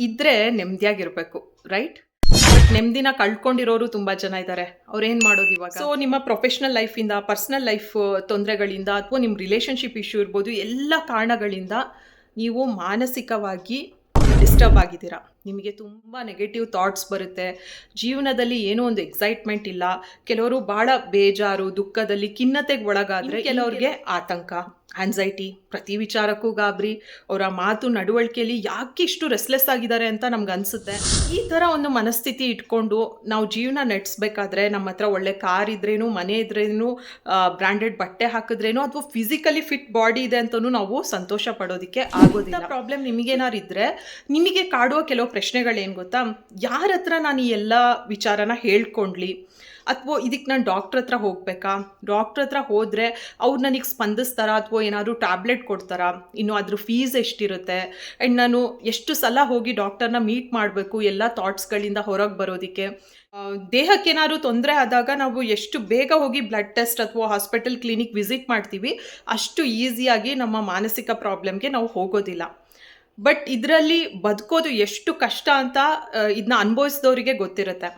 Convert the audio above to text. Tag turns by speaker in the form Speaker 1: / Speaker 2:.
Speaker 1: ಇದ್ರೆ ನೆಮ್ಮದಿಯಾಗಿರ್ಬೇಕು, right? But ನೆಮ್ಮದಿನ ಕಳ್ಕೊಂಡಿರೋರು ತುಂಬಾ ಜನ ಇದ್ದಾರೆ. ಅವ್ರೇನ್ ಮಾಡೋದು ಇವಾಗ? ಸೊ ನಿಮ್ಮ ಪ್ರೊಫೆಷನಲ್ ಲೈಫಿಂದ, ಪರ್ಸನಲ್ ಲೈಫ್ ತೊಂದರೆಗಳಿಂದ ಅಥವಾ ನಿಮ್ಮ ರಿಲೇಶನ್ಶಿಪ್ ಇಶ್ಯೂ ಇರ್ಬೋದು, ಎಲ್ಲ ಕಾರಣಗಳಿಂದ ನೀವು ಮಾನಸಿಕವಾಗಿ ಡಿಸ್ಟರ್ಬ್ ಆಗಿದ್ದೀರಾ. ನಿಮಗೆ ತುಂಬ ನೆಗೆಟಿವ್ ಥಾಟ್ಸ್ ಬರುತ್ತೆ. ಜೀವನದಲ್ಲಿ ಏನೋ ಒಂದು ಎಕ್ಸೈಟ್ಮೆಂಟ್ ಇಲ್ಲ. ಕೆಲವರು ಭಾಳ ಬೇಜಾರು, ದುಃಖದಲ್ಲಿ ಖಿನ್ನತೆಗೆ ಒಳಗಾದರೆ, ಕೆಲವ್ರಿಗೆ ಆತಂಕ, ಆನ್ಸೈಟಿ, ಪ್ರತಿ ವಿಚಾರಕ್ಕೂ ಗಾಬರಿ, ಅವರ ಮಾತು ನಡವಳಿಕೆಯಲ್ಲಿ ಯಾಕೆ ಇಷ್ಟು ರೆಸ್ಲೆಸ್ ಆಗಿದ್ದಾರೆ ಅಂತ ನಮ್ಗೆ ಅನಿಸುತ್ತೆ. ಈ ಥರ ಒಂದು ಮನಸ್ಥಿತಿ ಇಟ್ಕೊಂಡು ನಾವು ಜೀವನ ನಡೆಸಬೇಕಾದ್ರೆ ನಮ್ಮ ಹತ್ರ ಒಳ್ಳೆ ಕಾರ್ ಇದ್ರೇನು, ಮನೆ ಇದ್ರೇನು, ಬ್ರ್ಯಾಂಡೆಡ್ ಬಟ್ಟೆ ಹಾಕಿದ್ರೇನು, ಅಥವಾ ಫಿಸಿಕಲಿ ಫಿಟ್ ಬಾಡಿ ಇದೆ ಅಂತಲೂ ನಾವು ಸಂತೋಷ ಪಡೋದಕ್ಕೆ ಆಗೋದಿಲ್ಲ. ಪ್ರಾಬ್ಲಮ್ ನಿಮಗೇನಾರು ಇದ್ದರೆ ನಿಮಗೆ ಕಾಡುವ ಕೆಲವು ಪ್ರಶ್ನೆಗಳೇನು ಗೊತ್ತಾ? ಯಾರ ಹತ್ರ ನಾನು ಈ ಎಲ್ಲ ವಿಚಾರನ ಹೇಳ್ಕೊಂಡ್ಲಿ, ಅಥವಾ ಇದಕ್ಕೆ ನಾನು ಡಾಕ್ಟ್ರ್ ಹತ್ರ ಹೋಗ್ಬೇಕಾ? ಡಾಕ್ಟ್ರ್ ಹತ್ರ ಹೋದರೆ ಅವ್ರು ನನಗೆ ಸ್ಪಂದಿಸ್ತಾರಾ, ಅಥವಾ ಏನಾದರೂ ಟ್ಯಾಬ್ಲೆಟ್ ಕೊಡ್ತಾರಾ? ಇನ್ನು ಅದ್ರ ಫೀಸ್ ಎಷ್ಟಿರುತ್ತೆ? ಆ್ಯಂಡ್ ನಾನು ಎಷ್ಟು ಸಲ ಹೋಗಿ ಡಾಕ್ಟರ್ನ ಮೀಟ್ ಮಾಡಬೇಕು ಎಲ್ಲ ಥಾಟ್ಸ್ಗಳಿಂದ ಹೊರಗೆ ಬರೋದಕ್ಕೆ? ದೇಹಕ್ಕೇನಾದ್ರು ತೊಂದರೆ ಆದಾಗ ನಾವು ಎಷ್ಟು ಬೇಗ ಹೋಗಿ ಬ್ಲಡ್ ಟೆಸ್ಟ್ ಅಥವಾ ಹಾಸ್ಪಿಟಲ್ ಕ್ಲಿನಿಕ್ ವಿಸಿಟ್ ಮಾಡ್ತೀವಿ, ಅಷ್ಟು ಈಸಿಯಾಗಿ ನಮ್ಮ ಮಾನಸಿಕ ಪ್ರಾಬ್ಲಮ್ಗೆ ನಾವು ಹೋಗೋದಿಲ್ಲ. ಬಟ್ ಇದರಲ್ಲಿ ಬದುಕೋದು ಎಷ್ಟು ಕಷ್ಟ ಅಂತ ಇದನ್ನ ಅನುಭವಿಸಿದವರಿಗೆ ಗೊತ್ತಿರುತ್ತೆ.